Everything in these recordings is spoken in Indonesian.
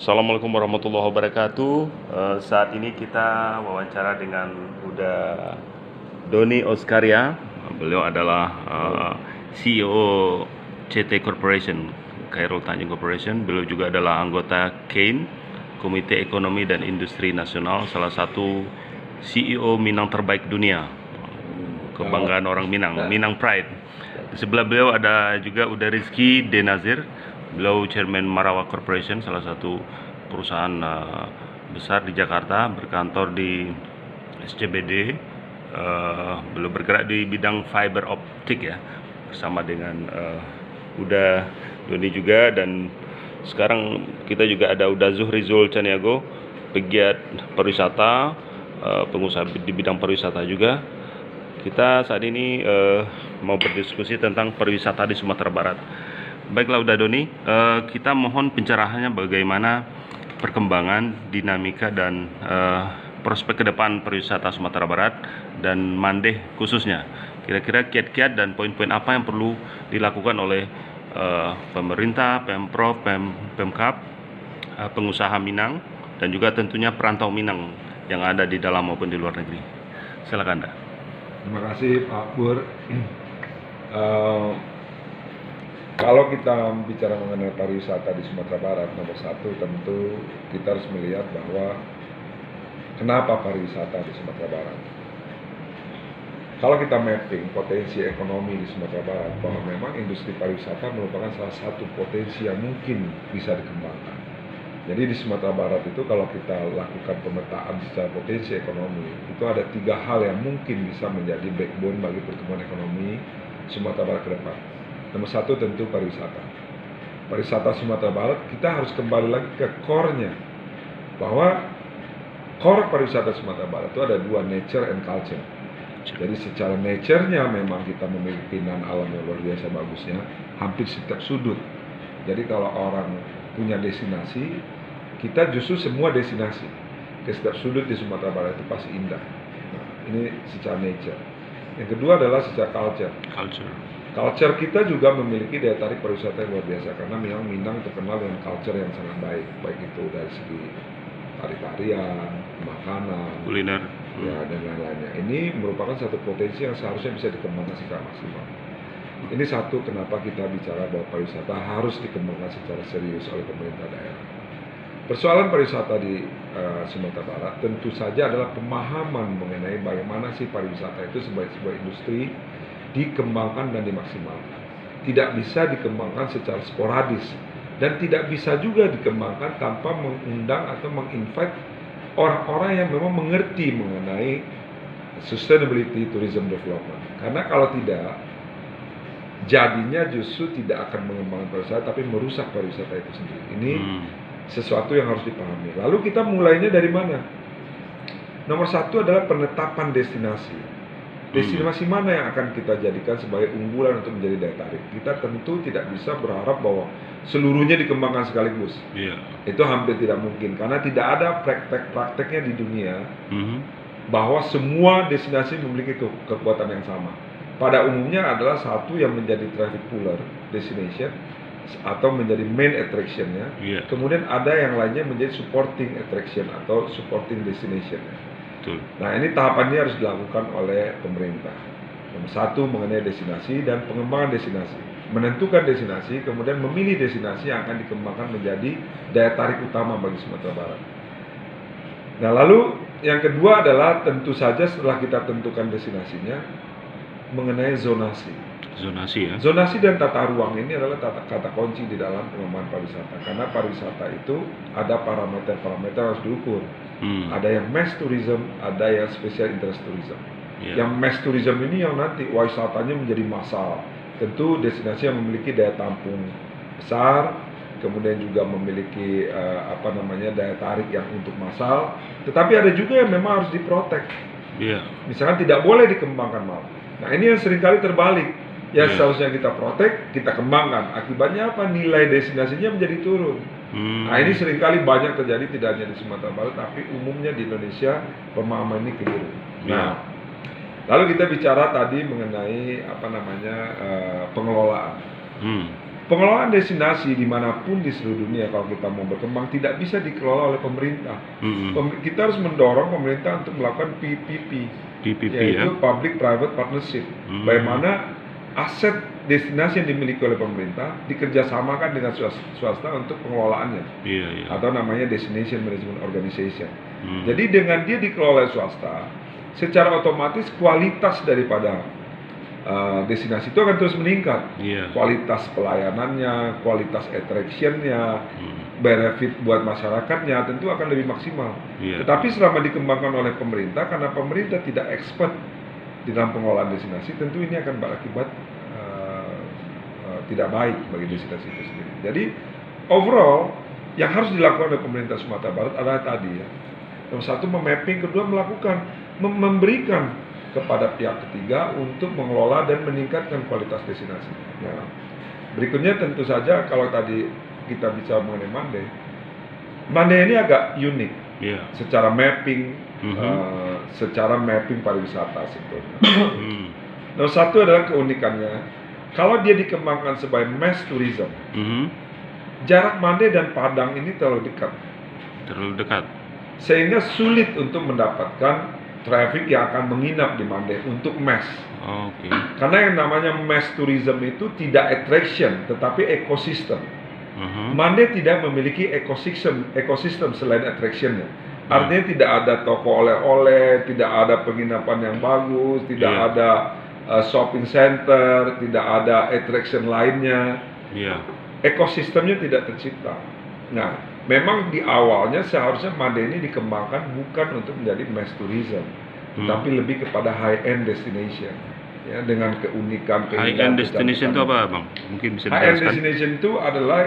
Assalamualaikum warahmatullahi wabarakatuh. Saat ini kita wawancara dengan Uda Doni Oskaria. Beliau adalah CEO CT Corporation, Khairul Tanjung Corporation. Beliau juga adalah anggota KAIN, Komite Ekonomi dan Industri Nasional, salah satu CEO Minang terbaik dunia. Kebanggaan orang Minang, Minang Pride. Di sebelah beliau ada juga Uda Rizky Denazir. Beliau Chairman Marawa Corporation, salah satu perusahaan besar di Jakarta, berkantor di SCBD. Beliau bergerak di bidang fiber optik ya, bersama dengan Uda Doni juga. Dan sekarang kita juga ada Uda Zuhrizul Caniago, pegiat pariwisata, pengusaha di bidang pariwisata juga. Kita saat ini mau berdiskusi tentang pariwisata di Sumatera Barat. Baiklah Uda Doni, kita mohon pencerahannya bagaimana perkembangan, dinamika, dan prospek ke depan pariwisata Sumatera Barat dan Mandeh khususnya. Kira-kira kiat-kiat dan poin-poin apa yang perlu dilakukan oleh pemerintah, Pemprov, Pemkab, pengusaha Minang, dan juga tentunya perantau Minang yang ada di dalam maupun di luar negeri. Silakan Anda. Terima kasih Pak Pur. Kalau kita bicara mengenai pariwisata di Sumatera Barat, nomor satu tentu kita harus melihat bahwa kenapa pariwisata di Sumatera Barat. Kalau kita mapping potensi ekonomi di Sumatera Barat, bahwa memang industri pariwisata merupakan salah satu potensi yang mungkin bisa dikembangkan. Jadi di Sumatera Barat itu kalau kita lakukan pemetaan secara potensi ekonomi, itu ada 3 hal yang mungkin bisa menjadi backbone bagi pertumbuhan ekonomi Sumatera Barat ke depan. Nomor satu tentu pariwisata. Pariwisata Sumatera Barat kita harus kembali lagi ke core-nya, bahwa core pariwisata Sumatera Barat itu ada 2, nature and culture. Jadi secara nature-nya memang kita memiliki keindahan alam yang luar biasa bagusnya, hampir setiap sudut. Jadi kalau orang punya destinasi, kita justru semua destinasi ke setiap sudut di Sumatera Barat itu pasti indah. Nah, ini secara nature. Yang kedua adalah secara culture. Culture kita juga memiliki daya tarik pariwisata yang luar biasa, karena memang Minang terkenal dengan culture yang sangat baik, baik itu dari segi tari-tarian, makanan, Kuliner, ya, dan lain-lainnya. Ini merupakan satu potensi yang seharusnya bisa dikembangkan secara maksimal. Ini satu kenapa kita bicara bahwa pariwisata harus dikembangkan secara serius oleh pemerintah daerah. Persoalan pariwisata di Sumatera Barat tentu saja adalah pemahaman mengenai bagaimana sih pariwisata itu sebagai sebuah industri dikembangkan dan dimaksimalkan. Tidak bisa dikembangkan secara sporadis, dan tidak bisa juga dikembangkan tanpa mengundang atau menginvite orang-orang yang memang mengerti mengenai sustainability tourism development. Karena kalau tidak, jadinya justru tidak akan mengembangkan pariwisata, tapi merusak pariwisata itu sendiri. Ini sesuatu yang harus dipahami. Lalu kita mulainya dari mana? Nomor satu adalah penetapan destinasi. Destinasi mana yang akan kita jadikan sebagai unggulan untuk menjadi daya tarik? Kita tentu tidak bisa berharap bahwa seluruhnya dikembangkan sekaligus. Itu hampir tidak mungkin, karena tidak ada prakteknya di dunia bahwa semua destinasi memiliki kekuatan yang sama. Pada umumnya adalah satu yang menjadi traffic puller destination atau menjadi main attraction-nya. Kemudian ada yang lainnya menjadi supporting attraction atau supporting destination-nya. Nah, ini tahapannya harus dilakukan oleh pemerintah. Nomor satu mengenai destinasi dan pengembangan destinasi. Menentukan destinasi, kemudian memilih destinasi yang akan dikembangkan menjadi daya tarik utama bagi Sumatera Barat. Nah, lalu yang kedua adalah tentu saja setelah kita tentukan destinasinya, mengenai zonasi. Zonasi dan tata ruang ini adalah kata kunci di dalam pengembangan pariwisata. Karena pariwisata itu ada parameter-parameter harus diukur. Ada yang mass tourism, ada yang special interest tourism. Yang mass tourism ini yang nanti wisatanya menjadi massal. Tentu destinasi yang memiliki daya tampung besar, kemudian juga memiliki daya tarik yang untuk massal. Tetapi ada juga yang memang harus diprotek. Misalkan tidak boleh dikembangkan malah. Nah, ini yang seringkali terbalik. Yang seharusnya kita protek, kita kembangkan. Akibatnya apa? Nilai destinasinya menjadi turun. Nah, ini seringkali banyak terjadi, tidak hanya di Sumatera Barat, tapi umumnya di Indonesia pemahaman ini keliru. Nah, lalu kita bicara tadi mengenai pengelolaan. pengelolaan destinasi dimanapun di seluruh dunia kalau kita mau berkembang tidak bisa dikelola oleh pemerintah. Kita harus mendorong pemerintah untuk melakukan PPP, yaitu Public Private Partnership. Bagaimana aset destinasi yang dimiliki oleh pemerintah dikerjasamakan dengan swasta untuk pengelolaannya, atau namanya Destination Management Organization. Jadi dengan dia dikelola oleh swasta, secara otomatis kualitas daripada destinasi itu akan terus meningkat. Kualitas pelayanannya, kualitas attraction-nya, benefit buat masyarakatnya tentu akan lebih maksimal. Tetapi selama dikembangkan oleh pemerintah, karena pemerintah tidak expert di dalam pengelolaan destinasi, tentu ini akan berakibat tidak baik bagi destinasi itu sendiri. Jadi overall yang harus dilakukan oleh pemerintah Sumatera Barat adalah tadi ya, nomor satu memapping, kedua melakukan memberikan kepada pihak ketiga untuk mengelola dan meningkatkan kualitas destinasi. Ya. Berikutnya tentu saja kalau tadi kita bicara mengenai Mande ini agak unik secara mapping, secara mapping pariwisata sebetulnya. Nomor satu adalah keunikannya, kalau dia dikembangkan sebagai mass tourism, jarak Mande dan Padang ini terlalu dekat, sehingga sulit untuk mendapatkan traffic yang akan menginap di Mande untuk mass. Karena yang namanya mass tourism itu tidak attraction, tetapi ekosistem. Mande tidak memiliki ekosistem selain attractionnya. Artinya tidak ada toko oleh-oleh, tidak ada penginapan yang bagus, tidak ada shopping center, tidak ada attraction lainnya. Ekosistemnya tidak tercipta. Nah, memang di awalnya seharusnya Mande ini dikembangkan bukan untuk menjadi mass tourism, tapi lebih kepada high-end destination, ya, dengan keunikan. High-end destination itu apa, Bang? Mungkin bisa dijelaskan. High-end destination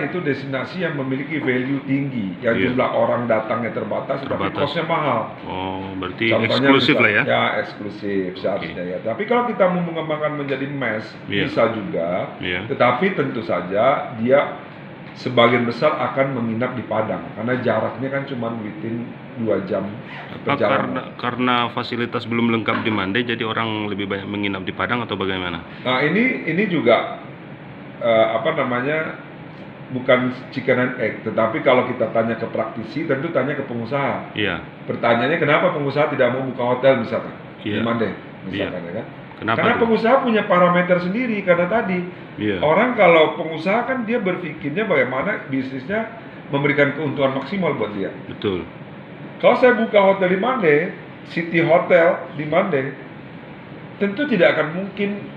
itu destinasi yang memiliki value tinggi, yang jumlah orang datangnya terbatas, tapi cost-nya mahal. Berarti contohnya eksklusif lah ya? Ya, eksklusif seharusnya ya. Tapi kalau kita mau mengembangkan menjadi mass, bisa juga, tetapi tentu saja dia sebagian besar akan menginap di Padang karena jaraknya kan cuma within 2 jam perjalanan. Karena fasilitas belum lengkap di Mande, jadi orang lebih banyak menginap di Padang atau bagaimana? Nah ini juga bukan chicken and egg, tetapi kalau kita tanya ke praktisi tentu tanya ke pengusaha. Pertanyaannya kenapa pengusaha tidak mau buka hotel misalkan di Mande misalkan ya kan? Karena pengusaha punya parameter sendiri, karena tadi orang kalau pengusaha kan dia berpikirnya bagaimana bisnisnya memberikan keuntungan maksimal buat dia. Betul. Kalau saya buka hotel di Mande, City Hotel di Mande, tentu tidak akan mungkin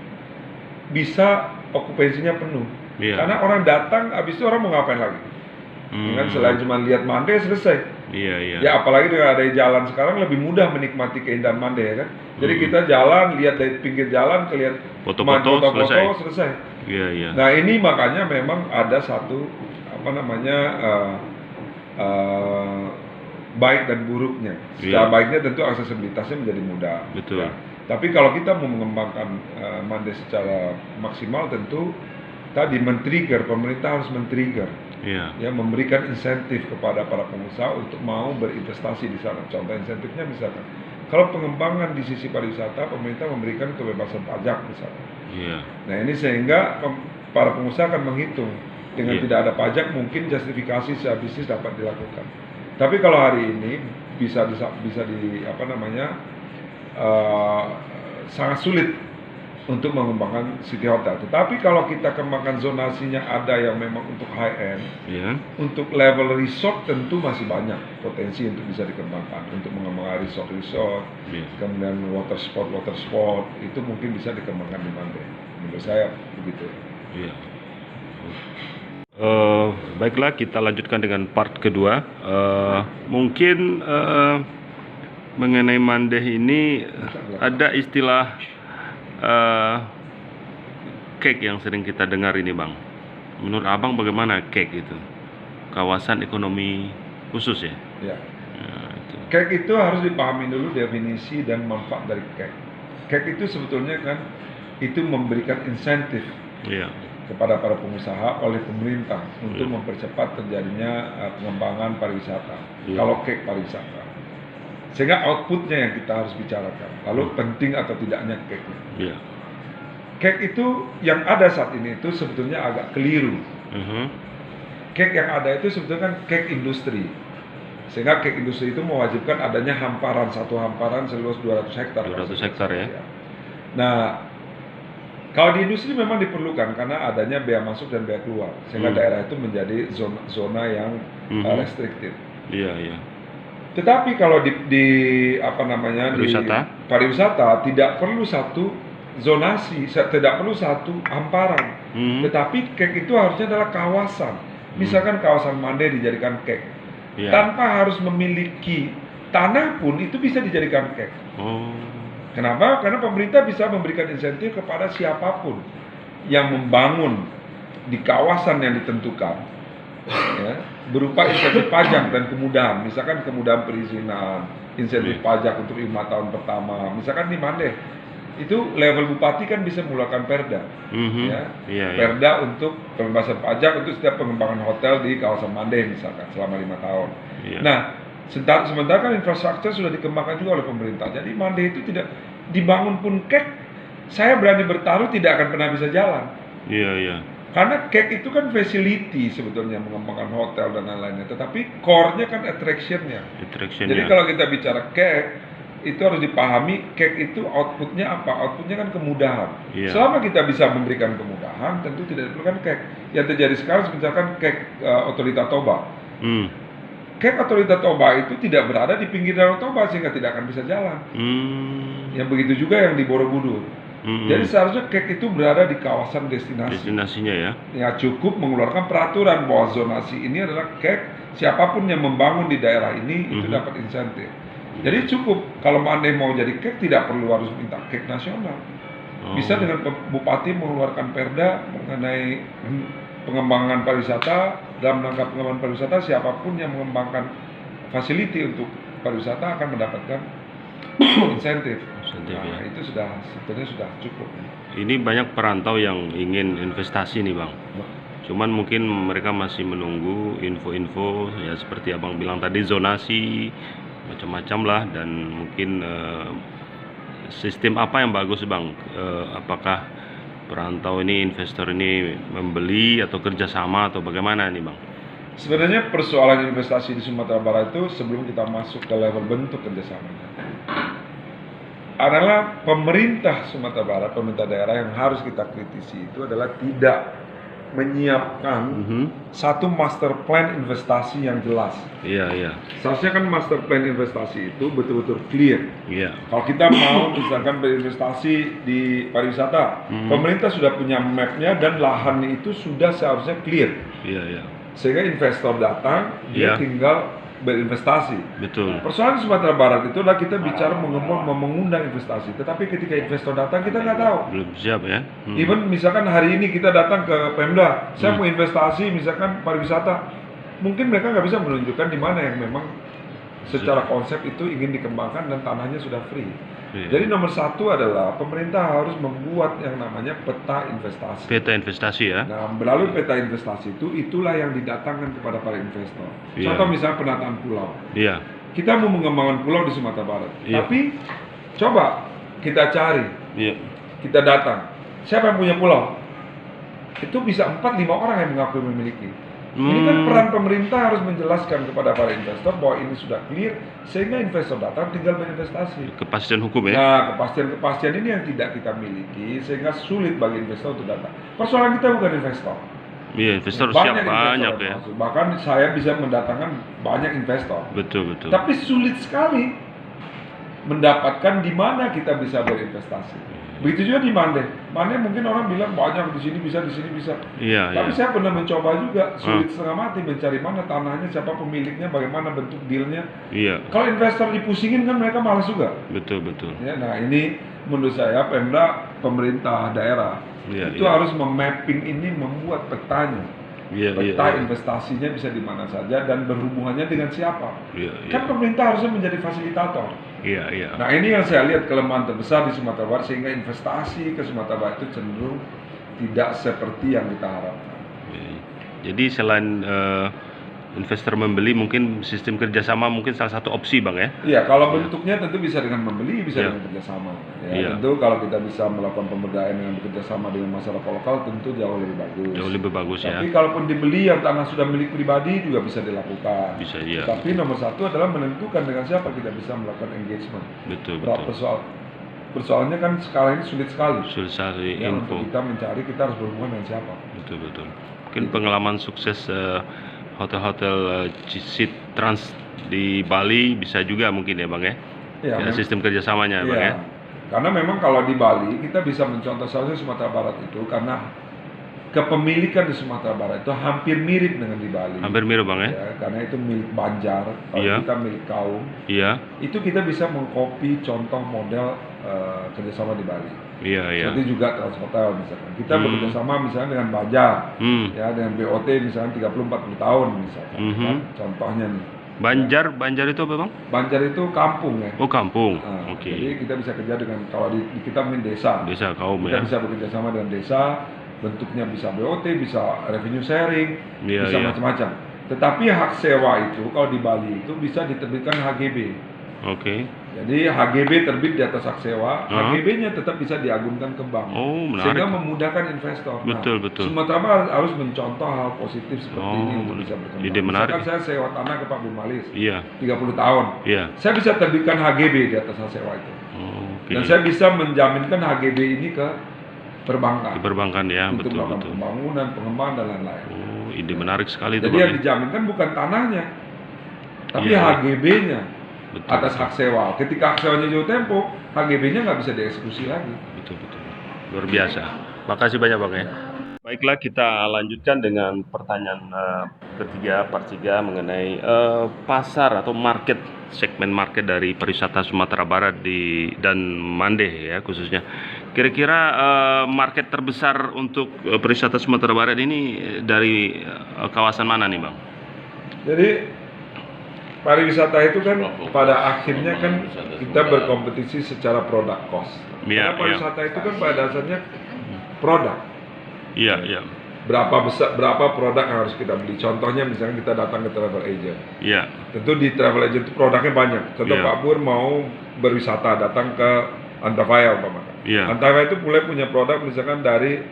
bisa okupansinya penuh. Karena orang datang, habis itu orang mau ngapain lagi? Kan selain cuma lihat Mande selesai. Ya apalagi dengan ada jalan sekarang lebih mudah menikmati keindahan Mande ya kan. Jadi kita jalan, lihat dari pinggir jalan, lihat foto-foto selesai. Nah ini makanya memang ada satu baik dan buruknya. Secara baiknya tentu aksesibilitasnya menjadi mudah. Ya. Tapi kalau kita mau mengembangkan Mande secara maksimal tentu tadi pemerintah harus men-trigger. Ya, memberikan insentif kepada para pengusaha untuk mau berinvestasi di sana. Contoh insentifnya misalkan, kalau pengembangan di sisi pariwisata, pemerintah memberikan kebebasan pajak misalkan. Nah ini sehingga para pengusaha akan menghitung dengan tidak ada pajak mungkin justifikasi secara bisnis dapat dilakukan. Tapi kalau hari ini sangat sulit untuk mengembangkan city hotel. Tetapi kalau kita kembangkan zonasinya ada yang memang untuk high end, untuk level resort tentu masih banyak potensi untuk bisa dikembangkan. Untuk mengembangkan resort, kemudian water sport itu mungkin bisa dikembangkan di Mande. Menurut saya begitu. Baiklah, kita lanjutkan dengan part kedua. Mungkin mengenai Mande ini ada istilah cake yang sering kita dengar ini, Bang. Menurut Abang bagaimana cake itu? Kawasan ekonomi khusus ya? Cake itu harus dipahami dulu definisi dan manfaat dari cake. Cake itu sebetulnya kan itu memberikan insentif kepada para pengusaha oleh pemerintah untuk mempercepat terjadinya pengembangan pariwisata. Kalau cake pariwisata, sehingga outputnya yang kita harus bicarakan. Lalu penting atau tidaknya cake. Cake itu yang ada saat ini itu sebetulnya agak keliru. Kek yang ada itu sebetulnya kan kek industri. Sehingga kek industri itu mewajibkan adanya hamparan, satu hamparan seluas 200 hektar. 200 hektar ya. Nah, kalau di industri memang diperlukan karena adanya bea masuk dan bea keluar, sehingga daerah itu menjadi zona yang restricted. Iya, iya. Tetapi kalau di apa namanya Pariwisata? di pariwisata tidak perlu satu zonasi, tidak perlu satu hamparan. Tetapi kek itu harusnya adalah kawasan. Misalkan kawasan Mande dijadikan kek, tanpa harus memiliki tanah pun itu bisa dijadikan kek. Kenapa? Karena pemerintah bisa memberikan insentif kepada siapapun yang membangun di kawasan yang ditentukan, ya, berupa insentif pajak dan kemudahan. Misalkan kemudahan perizinan, insentif pajak untuk 5 tahun pertama. Misalkan di Mande, itu level bupati kan bisa mengeluarkan perda, perda untuk pembebasan pajak untuk setiap pengembangan hotel di kawasan Mande misalkan selama 5 tahun. Nah, sementara kan infrastruktur sudah dikembangkan juga oleh pemerintah. Jadi Mande itu tidak dibangun pun kek, saya berani bertaruh tidak akan pernah bisa jalan. Karena kek itu kan facility sebetulnya mengembangkan hotel dan lain-lainnya, tetapi core-nya kan attraction-nya. Jadi kalau kita bicara kek, itu harus dipahami kek itu outputnya apa? Outputnya kan kemudahan. Selama kita bisa memberikan kemudahan, tentu tidak diperlukan kek. Yang terjadi sekarang misalkan kek Otorita Toba. Kek Otorita Toba itu tidak berada di pinggir Danau Toba sehingga tidak akan bisa jalan. Yang begitu juga yang di Borobudur. Jadi seharusnya kek itu berada di kawasan destinasi. Destinasinya ya. Ya cukup mengeluarkan peraturan bahwa zonasi ini adalah kek, siapapun yang membangun di daerah ini itu dapat insentif. Jadi cukup kalau Mande mau jadi kek tidak perlu harus minta kek nasional. Bisa dengan bupati mengeluarkan perda mengenai pengembangan pariwisata. Dalam rangka pengembangan pariwisata, siapapun yang mengembangkan fasiliti untuk pariwisata akan mendapatkan insentif. Nah, itu sebetulnya sudah cukup. Ini banyak perantau yang ingin investasi nih Bang. Cuman mungkin mereka masih menunggu info-info ya seperti Abang bilang tadi, zonasi macam-macam lah, dan mungkin sistem apa yang bagus Bang? Apakah perantau ini, investor ini membeli atau kerjasama atau bagaimana nih Bang? Sebenarnya persoalan investasi di Sumatera Barat itu sebelum kita masuk ke level bentuk kerjasamanya adalah pemerintah Sumatera Barat, pemerintah daerah yang harus kita kritisi itu adalah tidak menyiapkan satu master plan investasi yang jelas. Seharusnya kan master plan investasi itu betul-betul clear. Kalau kita mau misalkan berinvestasi di pariwisata, pemerintah sudah punya mapnya dan lahannya itu sudah seharusnya clear. Sehingga investor datang, dia tinggal berinvestasi. Persoalan Sumatera Barat itu adalah kita bicara mengundang investasi, tetapi ketika investor datang kita nggak tahu. Belum siap ya. Even misalkan hari ini kita datang ke Pemda, saya mau investasi misalkan pariwisata, mungkin mereka nggak bisa menunjukkan di mana yang memang secara konsep itu ingin dikembangkan dan tanahnya sudah free. Jadi nomor satu adalah pemerintah harus membuat yang namanya peta investasi. Peta investasi ya. Nah, melalui peta investasi itu, itulah yang didatangkan kepada para investor. Contoh misalnya penataan pulau. Kita mau mengembangkan pulau di Sumatera Barat, tapi coba kita cari, kita datang. Siapa yang punya pulau? Itu bisa 4-5 orang yang mengaku memiliki. Ini kan peran pemerintah harus menjelaskan kepada para investor bahwa ini sudah clear, sehingga investor datang tinggal berinvestasi. Kepastian hukum ya? Nah, kepastian ini yang tidak kita miliki, sehingga sulit bagi investor untuk datang. Persoalan kita bukan investor. Investor siap banyak ya. Bahkan saya bisa mendatangkan banyak investor. Betul. Tapi sulit sekali mendapatkan di mana kita bisa berinvestasi. Begitu juga di Mande. Mande mungkin orang bilang banyak di sini bisa, di sini bisa. Tapi saya pernah mencoba juga, sulit setengah mati mencari mana tanahnya, siapa pemiliknya, bagaimana bentuk dealnya. Kalau investor dipusingin kan mereka malas juga. Betul. Ya, nah ini menurut saya Pemda, pemerintah daerah itu harus memapping ini, membuat petanya. Peta investasinya bisa di mana saja dan berhubungannya dengan siapa. Kan pemerintah harusnya menjadi fasilitator. Nah ini yang saya lihat kelemahan terbesar di Sumatera Barat, sehingga investasi ke Sumatera Barat itu cenderung tidak seperti yang kita harapkan. Jadi selain investor membeli, mungkin sistem kerjasama mungkin salah satu opsi Bang ya. Iya, kalau bentuknya tentu bisa dengan membeli, bisa Iya. dengan kerjasama. Ya, Iya. tentu kalau kita bisa melakukan pemberdayaan dengan bekerjasama dengan masyarakat lokal tentu jauh lebih bagus. Jauh lebih bagus ya. Tapi kalaupun dibeli yang tanah sudah milik pribadi juga bisa dilakukan. Bisa, iya. Tapi nomor satu adalah menentukan dengan siapa kita bisa melakukan engagement. Betul. Persoalannya kan sekarang ini sulit sekali. Sulit sekali Ya, info. untuk kita mencari kita harus berhubungan dengan siapa. Betul. Mungkin pengalaman sukses hotel-hotel Cisit Trans di Bali bisa juga mungkin ya Bang ya. Ya, Ya, sistem kerjasamanya Bang ya. Karena memang kalau di Bali kita bisa mencontoh saja Sumatera Barat itu karena kepemilikan di Sumatera Barat itu hampir mirip dengan di Bali. Hampir mirip Bang ya. Ya, karena itu milik Banjar, kalau Iya. kita milik Kaum. Iya. Itu kita bisa mengcopy contoh model kerjasama di Bali. Iya. Seperti juga Transhotel misalkan. Kita bekerja sama misalnya dengan Banjar, ya dengan BOT misalnya 30-40 tahun misalkan. Kan? Contohnya nih. Banjar itu apa Bang? Banjar itu kampung ya. Oh kampung. Nah, Oke. Jadi kita bisa kerja dengan kalau di kita mungkin desa. Desa Kaum Kita ya. bisa bekerja sama dengan desa, bentuknya bisa BOT, bisa revenue sharing, Iya, bisa iya. macam-macam. Tetapi hak sewa itu kalau di Bali itu bisa diterbitkan HGB. Oke. Jadi HGB terbit di atas hak sewa, HGB-nya tetap bisa diagunkan ke bank. Oh, menarik. Sehingga memudahkan investor. Betul. Sumatera Barat harus mencontoh hal positif seperti ini untuk bisa berkembang. Ide menarik. Misalkan saya sewa tanah ke Pak Bumalis, Iya. 30 tahun. Iya. Saya bisa terbitkan HGB di atas hak sewa itu. Oke. Dan saya bisa menjaminkan HGB ini ke perbankan. Di perbankan ya, Untuk melakukan betul. pembangunan, pengembangan dan lain-lain. Oh, ide menarik sekali itu Jadi Bang. yang ya. dijaminkan bukan tanahnya, tapi Iya. HGB-nya Betul. atas hak sewa. Ketika hak sewanya jauh tempo, HGB-nya nggak bisa dieksekusi lagi. Betul. Luar biasa. Makasih banyak Bang ya. Baiklah, kita lanjutkan dengan pertanyaan ketiga, part 3 mengenai pasar atau segmen market dari pariwisata Sumatera Barat dan Mande ya khususnya. Kira-kira market terbesar untuk pariwisata Sumatera Barat ini dari kawasan mana nih Bang? Jadi pariwisata itu kan pada akhirnya kan kita berkompetisi secara produk cost. Iya, Karena pariwisata itu kan pada dasarnya produk. Iya. Berapa produk yang harus kita beli. Contohnya misalnya kita datang ke travel agent. Iya. Tentu di travel agent itu produknya banyak. Contoh Iya. Pak Pur mau berwisata datang ke Antavaya umpamanya. Iya. Antavaya itu mulai punya produk misalkan dari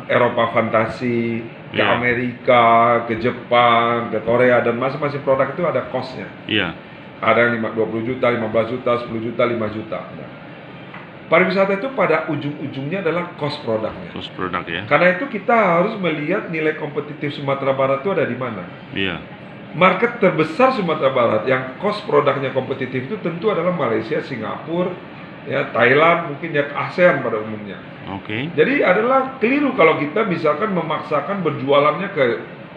Eropa fantasi, ke Iya. Amerika, ke Jepang, ke Korea, dan masing-masing produk itu ada cost-nya. Iya. Ada yang 20 juta, 15 juta, 10 juta, 5 juta. Nah, pariwisata itu pada ujung-ujungnya adalah cost produknya. Terus produk ya. Karena itu kita harus melihat nilai kompetitif Sumatera Barat itu ada di mana. Iya. Market terbesar Sumatera Barat yang cost produknya kompetitif itu tentu adalah Malaysia, Singapura, ya Thailand, mungkin ya ASEAN pada umumnya. Oke. Jadi adalah keliru kalau kita misalkan memaksakan berjualannya ke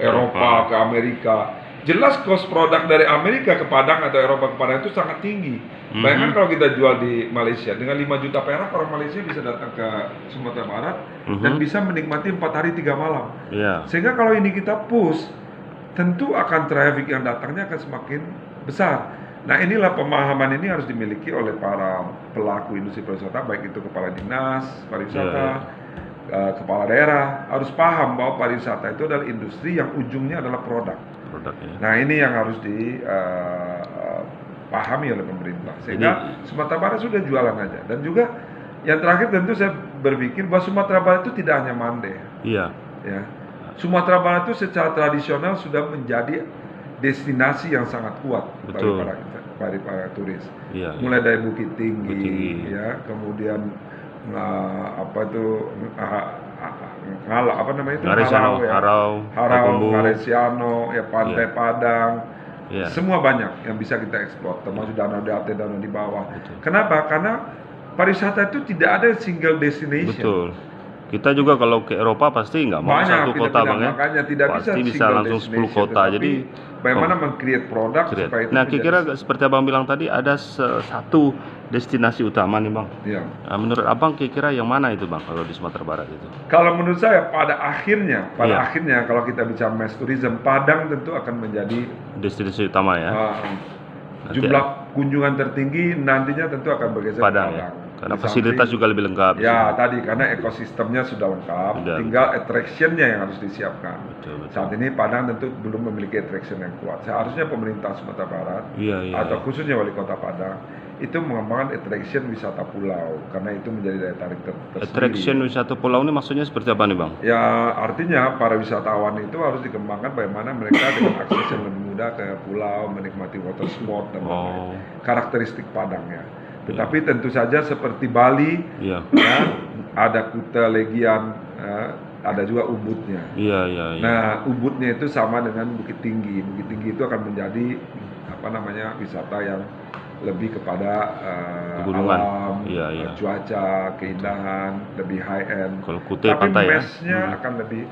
Eropa, ke Amerika. Jelas cost produk dari Amerika ke Padang atau Eropa ke Padang itu sangat tinggi. Bayangkan kalau kita jual di Malaysia dengan 5 juta perak, orang Malaysia bisa datang ke Sumatera Barat dan bisa menikmati 4 hari 3 malam. Iya. Sehingga kalau ini kita push, tentu akan traffic yang datangnya akan semakin besar. Nah, inilah pemahaman ini harus dimiliki oleh para pelaku industri pariwisata, baik itu kepala dinas pariwisata, kepala daerah, harus paham bahwa pariwisata itu adalah industri yang ujungnya adalah produk. Produknya. Nah, ini yang harus dipahami oleh pemerintah. Sehingga Sumatera Barat sudah jualan aja. Dan juga yang terakhir tentu saya berpikir bahwa Sumatera Barat itu tidak hanya Mande. Iya. Ya. Sumatera Barat itu secara tradisional sudah menjadi destinasi yang sangat kuat bagi para turis. Iya. Mulai dari Bukit Tinggi, ya, kemudian Harau, Ngaresiano, ya Pantai Padang, semua banyak yang bisa kita eksplor, termasuk danau di atas, danau di bawah. Kenapa? Karena pariwisata itu tidak ada single destination. Betul. Kita juga kalau ke Eropa pasti nggak mau satu kota Bang ya. Makanya tidak pasti bisa langsung 10 destination, kota. Jadi bagaimana meng-create produk supaya itu nah, kira-kira seperti Abang bilang tadi ada satu destinasi utama nih Bang. Iya. Nah, menurut Abang kira-kira yang mana itu Bang kalau di Sumatera Barat itu? Kalau menurut saya pada akhirnya kalau kita bicara mass tourism, Padang tentu akan menjadi destinasi utama ya. jumlah kunjungan tertinggi nantinya tentu akan bergeser ke Padang Padang. ya. Karena Di fasilitas samping- juga lebih lengkap. di Ya sini. tadi karena ekosistemnya sudah lengkap, Sudah. tinggal attraction-nya yang harus disiapkan. Betul, betul. Saat ini Padang tentu belum memiliki attraction yang kuat. Seharusnya pemerintah Sumatera Barat Iya, iya, atau iya. khususnya wali kota Padang itu mengembangkan attraction wisata pulau karena itu menjadi daya tarik tersendiri. Attraction wisata pulau ini maksudnya seperti apa nih Bang? Ya artinya para wisatawan itu harus dikembangkan bagaimana mereka dengan akses yang lebih mudah ke pulau, menikmati water sport dan lain-lain. Oh, Karakteristik Padang ya. Tetapi tentu saja seperti Bali, iya, ya, ada Kuta Legian, ada juga Ubudnya. iya, iya, iya. Nah, Ubudnya itu sama dengan Bukit Tinggi. Bukit Tinggi itu akan menjadi wisata yang lebih kepada Pegunungan. alam, Iya, iya. cuaca, keindahan, lebih high end. Kalau Kutai Tapi pantai ya. mesnya akan lebih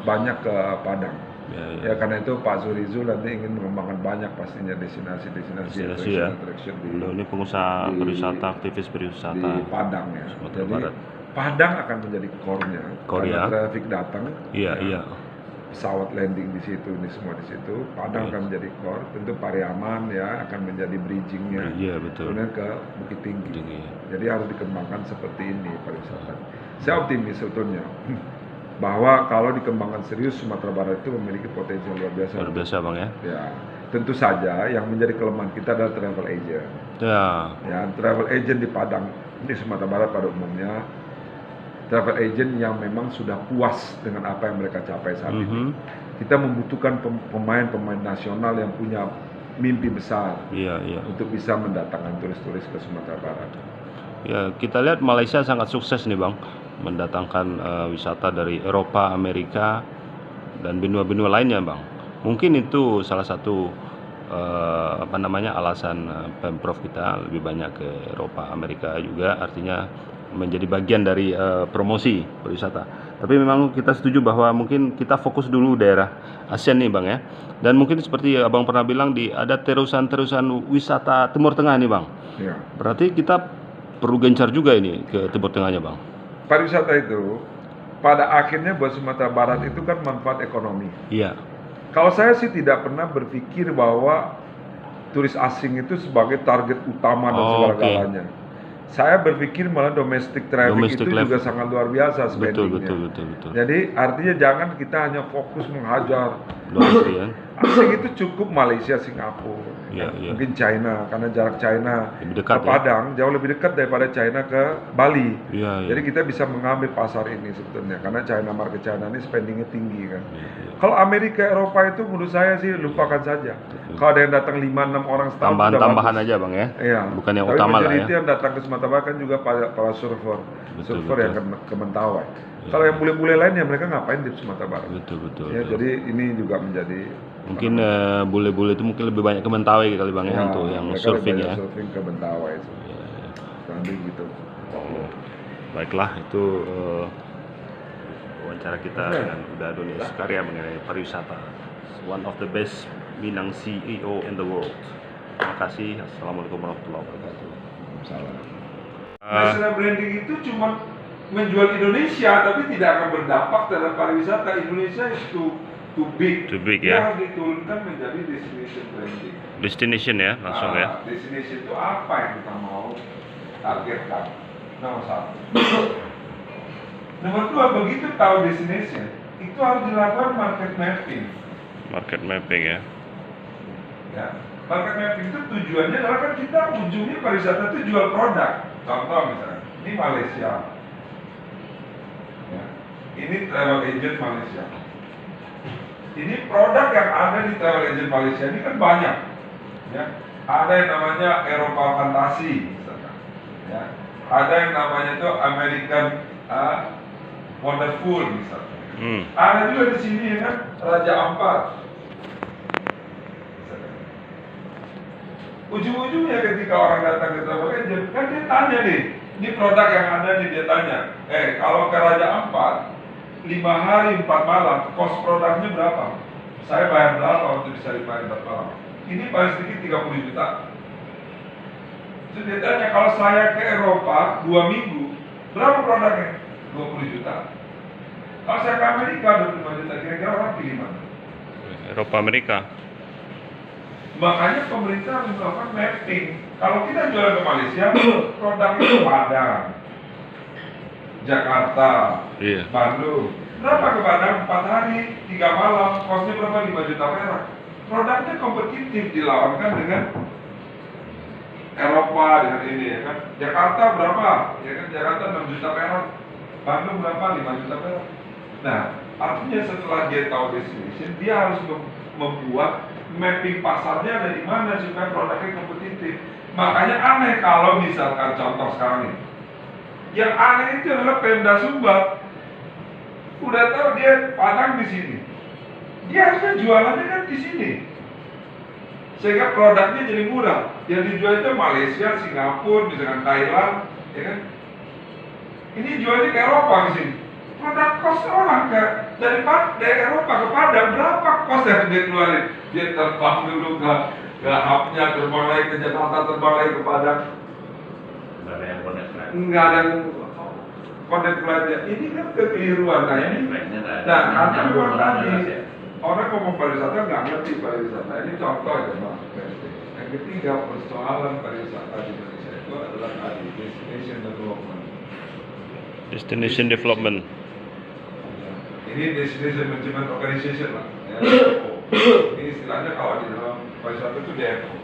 banyak ke Padang. Iya, iya. Ya karena itu Pak Zurizul nanti ingin mengembangkan banyak pastinya destinasi Destinasi ya. attraction di Beliau ini pengusaha di- pariwisata, aktivis pariwisata. di Padang ya. Sumatera Jadi Barat. Padang akan menjadi core-nya. Core Karena ya. traffic datang. Iya, ya, iya. Pesawat landing di situ, ini semua di situ. Padang Iya. akan menjadi core. Tentu Pariaman ya akan menjadi bridging-nya. Iya, betul. Kemudian ke Bukit Tinggi. Tinggi. Jadi harus dikembangkan seperti ini pariwisata. Saya optimis sebetulnya bahwa kalau dikembangkan serius Sumatera Barat itu memiliki potensi yang luar biasa. Luar biasa Bang ya. Ya, tentu saja yang menjadi kelemahan kita adalah travel agent. Ya, Ya, travel agent di Padang, di Sumatera Barat pada umumnya, travel agent yang memang sudah puas dengan apa yang mereka capai saat ini. Kita membutuhkan pemain-pemain nasional yang punya mimpi besar iya, iya. untuk bisa mendatangkan turis-turis ke Sumatera Barat. Ya, kita lihat Malaysia sangat sukses nih Bang, mendatangkan wisata dari Eropa, Amerika, dan benua-benua lainnya Bang. Mungkin itu salah satu alasan Pemprov kita lebih banyak ke Eropa, Amerika juga, artinya menjadi bagian dari promosi pariwisata. Tapi memang kita setuju bahwa mungkin kita fokus dulu daerah ASEAN nih Bang ya. Dan mungkin seperti Abang pernah bilang ada terusan-terusan wisata Timur Tengah nih Bang. Ya. Berarti kita perlu gencar juga ini ke Timur Tengahnya Bang. Pariwisata itu pada akhirnya buat Sumatera Barat itu kan manfaat ekonomi. Iya. Kalau saya sih tidak pernah berpikir bahwa turis asing itu sebagai target utama dan Oh, segala-galanya. Saya berpikir malah domestic traffic Domestic itu juga traffic. sangat luar biasa Betul, spendingnya. betul. Jadi artinya jangan kita hanya fokus menghajar Luar negeri ya. asing itu cukup Malaysia, Singapura, Iya, iya. mungkin China karena jarak China Lebih dekat ke ya. Padang jauh lebih dekat daripada China ke Bali. Iya, iya. Jadi kita bisa mengambil pasar ini sebetulnya karena market China ini spendingnya tinggi kan. Iya, iya. Kalau Amerika Eropa itu menurut saya sih lupakan saja. Kalau ada yang datang 5-6 orang setahun sudah Tambahan-tambahan bagus. aja Bang ya. Iya. Bukan yang Tapi utama lah majority ya. yang datang ke Sumatera Barat kan juga para surfer, Betul, surfer betul. yang ke Mentawai. Iya. Kalau yang bule-bule lain ya mereka ngapain di Sumatera Barat? Betul. Ya, jadi ini juga menjadi Mungkin bule-bule itu mungkin lebih banyak ke Mentawai kali Bang ya, untuk yang mereka surfing lebih ya. banyak surfing ke Mentawai itu. Iya, iya. Nanti gitu. Oh, baiklah, itu wawancara kita dengan Uda Doni Oskaria mengenai pariwisata. One of the best Minang CEO in the world. Terima kasih. Assalamualaikum warahmatullahi wabarakatuh. Salah. Ah. National branding itu cuma menjual Indonesia tapi tidak akan berdampak terhadap pariwisata. Indonesia is too big. Too big, Dia ya. harus diturunkan menjadi destination branding. Destination ya, langsung ya. Destination itu apa yang kita mau targetkan? Nomor satu. Nomor dua, begitu tahu destination, itu harus dilakukan market mapping. Market mapping ya. Ya, market mapping itu tujuannya adalah kan kita ujungnya pariwisata itu jual produk. Contoh misalnya, ini Malaysia. Ya, ini travel agent Malaysia. Ini produk yang ada di travel agent Malaysia ini kan banyak. Ya, ada yang namanya Eropa Fantasi, misalkan. Ya, ada yang namanya itu American Wonderful, misalnya. Ada juga di sini ya kan Raja Ampat. Ujung-ujungnya ketika orang datang ke travel agent, kan dia tanya nih, ini produk yang ada nih, dia tanya, kalau ke Raja Ampat 5 hari 4 malam, cost produknya berapa? Saya bayar berapa untuk bisa 5 hari 4 malam? Ini paling sedikit 30 juta. Terus dia tanya, kalau saya ke Eropa 2 minggu, berapa produknya? 20 juta. Kalau saya ke Amerika 25 juta, kira-kira orang pilih mana? Eropa Amerika. Makanya pemerintah harus melakukan mapping. Kalau kita jual ke Malaysia, produknya itu Padang, Jakarta, Iya. Bandung. Berapa ke Padang? 4 hari, 3 malam, kosnya berapa? 5 juta perak. Produknya kompetitif dilawankan dengan Eropa, dengan ini ya kan. Jakarta berapa? Ya kan Jakarta 6 juta perak. Bandung berapa? 5 juta perak. Nah, artinya setelah dia tahu destination, dia harus membuat mapping pasarnya ada di mana supaya produknya kompetitif. Makanya aneh kalau misalkan contoh sekarang ini, yang aneh itu adalah Pemda Sumbar. Udah tahu dia Padang di sini, dia harusnya jualannya kan di sini, sehingga produknya jadi murah. Yang dijual itu Malaysia, Singapura, misalkan Thailand, ya kan? Ini jualnya ke Eropa di sini. Produk kos orang dari Eropa ke Padang, berapa kos yang dia keluarin? Dia terbang dulu ke hubnya, terbang lagi ke Jakarta, terbang lagi ke Padang. Nggak ada yang connect. Nggak ada konten pelajar. Ini kan kekeliruan. Nah ini, nah karena memang tadi orang ngomong pariwisata nggak ngerti pariwisata. Ini contoh ya Mas. Yang ketiga, persoalan pariwisata di Indonesia itu adalah tadi destination development. Destination development. Ini destination management organization lah. Ya. Ini istilahnya kalau di dalam pariwisata itu DMO.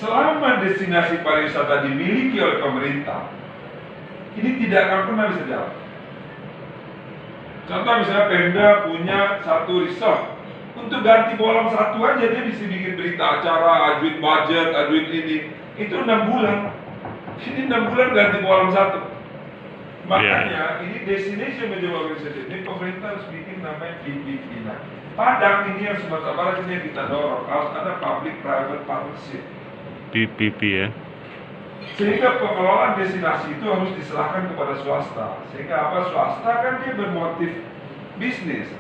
Selama destinasi pariwisata dimiliki oleh pemerintah, ini tidak akan pernah bisa jalan. Contoh misalnya Pemda punya satu resort, untuk ganti kolam satu aja dia bisa bikin berita acara, ajuin budget, ajuin ini. Itu 6 bulan. Ini 6 bulan ganti kolam satu. Makanya ini destination management organization, ini pemerintah harus bikin namanya PPP. Nah, Padang ini yang Sumatera Barat ini yang kita dorong, harus ada public private partnership. PPP ya. Sehingga pengelolaan destinasi itu harus diserahkan kepada swasta. Sehingga apa? Swasta kan dia bermotif bisnis.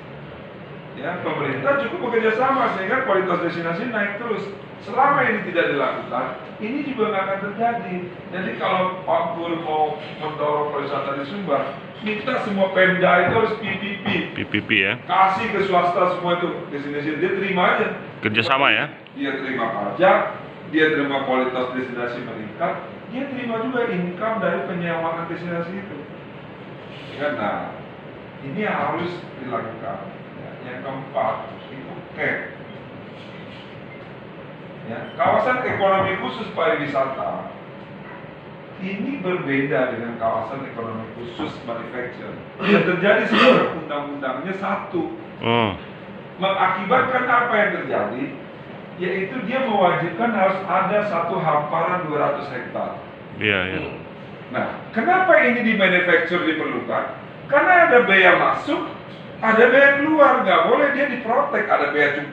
Ya, pemerintah cukup bekerja sama sehingga kualitas destinasi naik terus. Selama ini tidak dilakukan, ini juga nggak akan terjadi. Jadi kalau Pak Gul mau mendorong pariwisata di Sumbar, minta semua Pemda itu harus PPP. PPP ya. Kasih ke swasta semua itu destinasi, dia terima aja. Kerjasama ya. Dia terima pajak, dia terima kualitas destinasi meningkat, dia terima juga income dari penyewaan destinasi itu. Ya, nah, ini harus dilakukan. Ya, yang keempat itu cap. Ya, kawasan ekonomi khusus pariwisata ini berbeda dengan kawasan ekonomi khusus manufacturing. Yang terjadi sekarang undang-undangnya satu. Mengakibatkan apa yang terjadi? Yaitu dia mewajibkan harus ada satu hamparan 200 hektar. Iya. Nah, kenapa ini di manufacture diperlukan? Karena ada bea masuk, ada bea keluar. Nggak boleh dia diprotek, ada bea cukai.